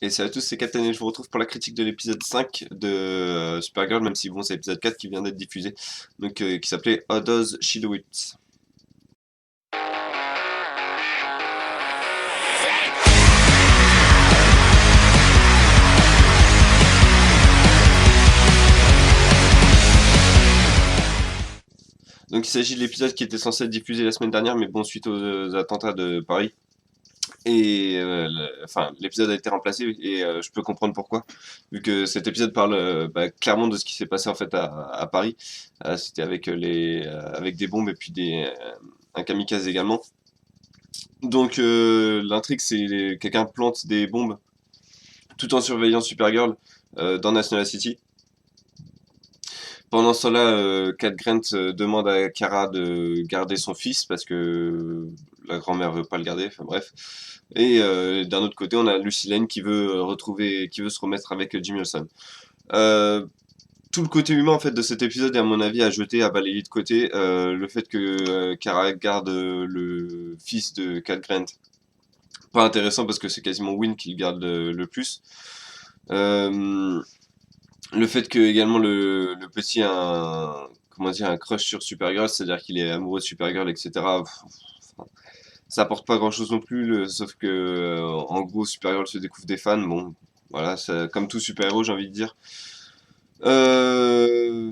Et salut à tous, c'est Captain et je vous retrouve pour la critique de l'épisode 5 de Supergirl, même si bon, c'est l'épisode 4 qui vient d'être diffusé, donc qui s'appelait How Does She Do It? Donc il s'agit de l'épisode qui était censé être diffusé la semaine dernière, mais bon, suite aux attentats de Paris. Et enfin, l'épisode a été remplacé et je peux comprendre pourquoi, vu que cet épisode parle clairement de ce qui s'est passé en fait à Paris. C'était avec avec des bombes et puis un kamikaze également. Donc l'intrigue, c'est quelqu'un plante des bombes tout en surveillant Supergirl dans National City. Pendant cela, Cat Grant demande à Kara de garder son fils parce que la grand-mère veut pas le garder. Enfin bref. Et d'un autre côté, on a Lucy Lane qui veut qui veut se remettre avec Jimmy Olsen. Euh, Tout le côté humain en fait de cet épisode est à mon avis à jeter, à balayer de côté. Le fait que Kara garde le fils de Cat Grant, pas intéressant parce que c'est quasiment Win qui le garde le plus. Euh, le fait que également le petit a comment dire, un crush sur Supergirl, c'est-à-dire qu'il est amoureux de Supergirl, etc. Ça apporte pas grand-chose non plus, sauf que en gros Supergirl se découvre des fans. Bon, voilà, comme tout super-héros, j'ai envie de dire. Euh,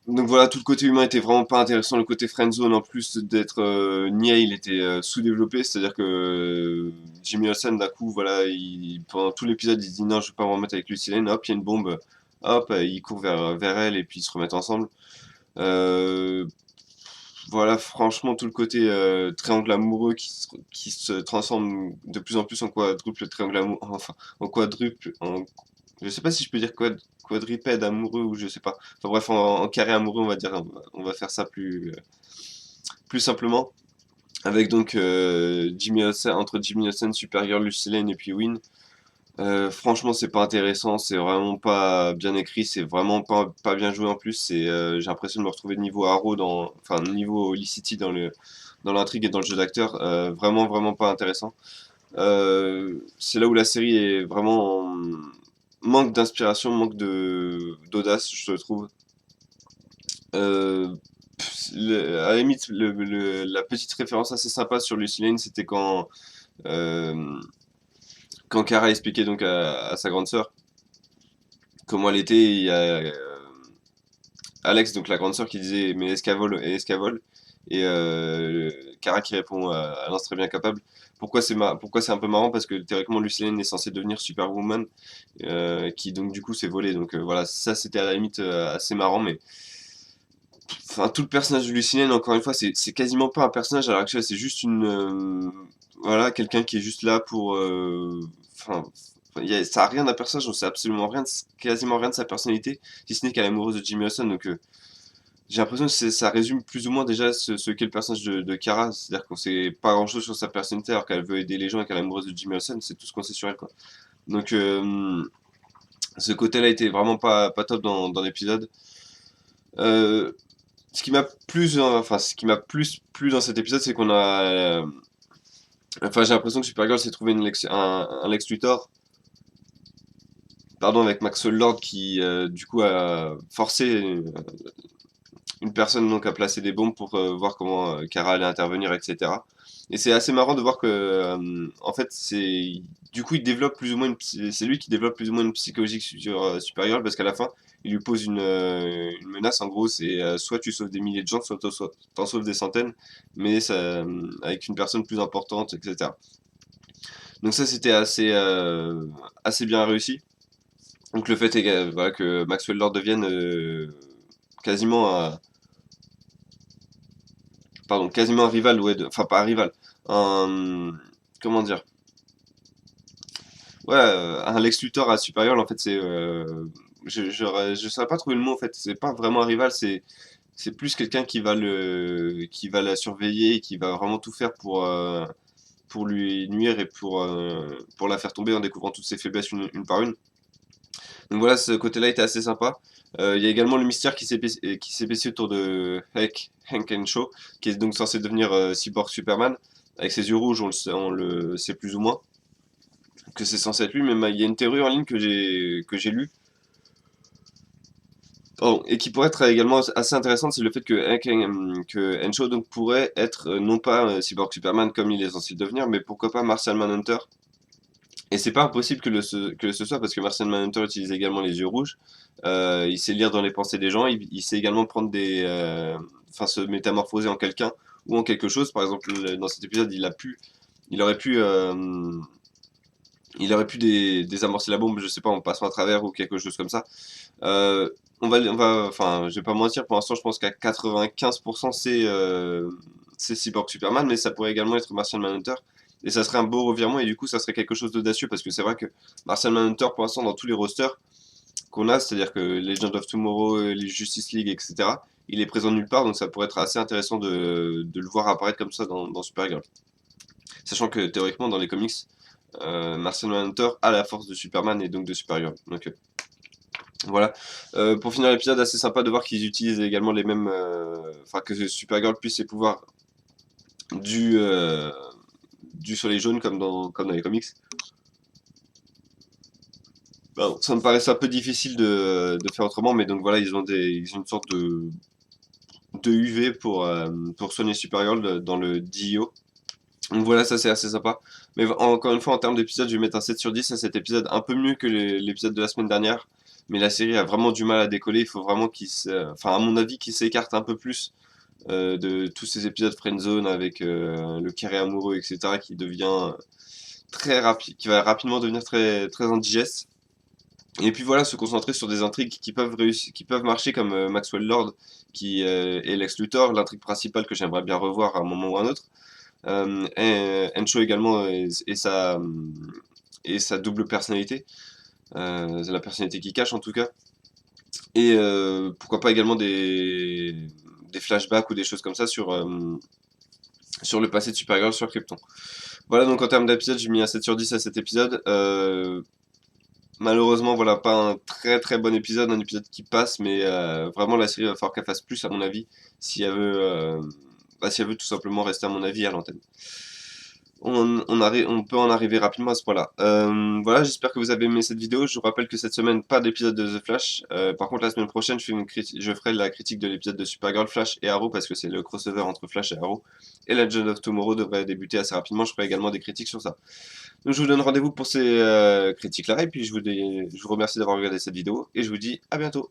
donc voilà, tout le côté humain était vraiment pas intéressant. Le côté friendzone, en plus d'être niais, il était sous-développé. C'est-à-dire que Jimmy Olsen, d'un coup, voilà, pendant tout l'épisode, il se dit non, je vais pas me remettre avec Lucy Lane. Hop, il y a une bombe. Hop, il court vers elle et puis ils se remettent ensemble. Euh, voilà, franchement, tout le côté triangle amoureux qui se transforme de plus en plus en quadruple triangle amoureux. Enfin, en quadruple. Je sais pas si je peux dire quadrupède amoureux ou je sais pas. Enfin bref, en carré amoureux, on va dire. On va faire ça plus simplement. Avec donc Jimmy Olsen, entre Jimmy Olsen, Supergirl, Lucy Lane et puis Win. Franchement, c'est pas intéressant, c'est vraiment pas bien écrit, c'est vraiment pas bien joué en plus. J'ai l'impression de me retrouver niveau Arrow enfin niveau Licity dans l'intrigue et dans le jeu d'acteur. Vraiment pas intéressant. C'est là où la série est vraiment manque d'inspiration, manque d'audace, je trouve. Euh, à la limite, la petite référence assez sympa sur Lucy Lane, c'était euh, quand Kara expliquait donc à sa grande sœur comment elle était. Il y a Alex, donc la grande sœur, qui disait mais est-ce qu'elle vole et est-ce qu'elle vole. Et Kara qui répond à Lance très bien capable. Pourquoi c'est un peu marrant parce que théoriquement Lucy Lane est censée devenir Superwoman, qui donc du coup s'est volé. Donc voilà, ça c'était à la limite assez marrant, mais enfin tout le personnage de Lucy Lane, encore une fois, c'est quasiment pas un personnage à l'heure actuelle, c'est juste voilà, quelqu'un qui est juste là pour enfin ça a rien d'un personnage, on sait absolument rien, quasiment rien de sa personnalité, si ce n'est qu'elle est amoureuse de Jimmy Olsen. Donc j'ai l'impression que ça résume plus ou moins déjà ce qu'est le personnage de Kara, c'est-à-dire qu'on sait pas grand-chose sur sa personnalité alors qu'elle veut aider les gens et qu'elle est amoureuse de Jimmy Olsen, c'est tout ce qu'on sait sur elle, quoi. Donc ce côté-là était vraiment pas top dans l'épisode. Euh, ce qui m'a plus plu dans cet épisode, c'est qu'on a, enfin, j'ai l'impression que Supergirl s'est trouvé un Lex Luthor, pardon, avec Maxwell Lord qui, du coup, a forcé une personne donc à placer des bombes pour voir comment Kara allait intervenir, etc. Et c'est assez marrant de voir que, en fait, du coup, il développe plus ou moins c'est lui qui développe plus ou moins une psychologie sur Supergirl parce qu'à la fin, il lui pose une menace. En gros, c'est soit tu sauves des milliers de gens, soit t'en sauves des centaines, mais ça, avec une personne plus importante, etc. Donc ça, c'était assez bien réussi. Donc le fait est voilà, que Maxwell Lord devienne quasiment quasiment un rival, ouais, enfin pas un rival, un, comment dire, ouais, un Lex Luthor à Supergirl, en fait, je saurais pas trouver le mot, en fait, c'est pas vraiment un rival, c'est plus quelqu'un qui va la surveiller, et qui va vraiment tout faire pour lui nuire et pour la faire tomber en découvrant toutes ses faiblesses une par une. Donc voilà, ce côté-là était assez sympa. Il y a également le mystère qui s'épaissit autour de Hank Henshaw, qui est donc censé devenir Cyborg Superman. Avec ses yeux rouges, on le sait plus ou moins. que c'est censé être lui, mais il y a une théorie en ligne que j'ai lue. Oh, et qui pourrait être également assez intéressante, c'est le fait que Encho donc pourrait être non pas Cyborg Superman comme il est censé le devenir, mais pourquoi pas Martian Manhunter. Et c'est pas impossible que ce soit parce que Martian Manhunter utilise également les yeux rouges. Il sait lire dans les pensées des gens. Il sait également prendre enfin, se métamorphoser en quelqu'un ou en quelque chose. Par exemple, dans cet épisode, il aurait pu, désamorcer la bombe, je sais pas, en passant à travers ou quelque chose comme ça. Euh, enfin, je vais pas mentir. Pour l'instant, je pense qu'à 95% c'est Cyborg Superman, mais ça pourrait également être Martian Manhunter. Et ça serait un beau revirement, et du coup, ça serait quelque chose d'audacieux, parce que c'est vrai que Martian Manhunter, pour l'instant, dans tous les rosters qu'on a, c'est-à-dire que Legend of Tomorrow, les Justice League, etc., il est présent nulle part, donc ça pourrait être assez intéressant de le voir apparaître comme ça dans Supergirl. Sachant que théoriquement, dans les comics, Martian Manhunter a la force de Superman et donc de Supergirl. Donc voilà. Pour finir l'épisode, assez sympa de voir qu'ils utilisent également les mêmes. Enfin, que Supergirl puisse ses pouvoirs du, euh, du soleil jaune comme dans les comics. Bon, ça me paraissait un peu difficile de faire autrement, mais donc voilà, ils ont une sorte de UV pour soigner Supergirl dans le DIO. Donc voilà, ça c'est assez sympa. Mais encore une fois, en termes d'épisode, je vais mettre un 7 sur 10 à cet épisode, un peu mieux que l'épisode de la semaine dernière. Mais la série a vraiment du mal à décoller. Il faut vraiment enfin, à mon avis, qu'il s'écarte un peu plus de tous ces épisodes Friendzone avec le carré amoureux, etc., qui devient très rapide, qui va rapidement devenir très, très indigeste. Et puis voilà, se concentrer sur des intrigues qui peuvent réussir, qui peuvent marcher comme Maxwell Lord qui est Lex Luthor, l'intrigue principale que j'aimerais bien revoir à un moment ou à un autre. Encho également et sa double personnalité, la personnalité qui cache en tout cas. Et pourquoi pas également des flashbacks ou des choses comme ça sur le passé de Supergirl sur Krypton. Voilà, donc en termes d'épisode, j'ai mis un 7 sur 10 à cet épisode. Malheureusement, voilà, pas un très très bon épisode, un épisode qui passe, mais vraiment la série va falloir qu'elle fasse plus à mon avis, si elle veut, si elle veut tout simplement rester à mon avis à l'antenne. On peut en arriver rapidement à ce point-là. Voilà, j'espère que vous avez aimé cette vidéo. Je vous rappelle que cette semaine, pas d'épisode de The Flash. Par contre, la semaine prochaine, je ferai la critique de l'épisode de Supergirl, Flash et Arrow parce que c'est le crossover entre Flash et Arrow. Et Legend of Tomorrow devrait débuter assez rapidement. Je ferai également des critiques sur ça. Donc, je vous donne rendez-vous pour ces critiques-là. Et puis, je vous remercie d'avoir regardé cette vidéo. Et je vous dis à bientôt.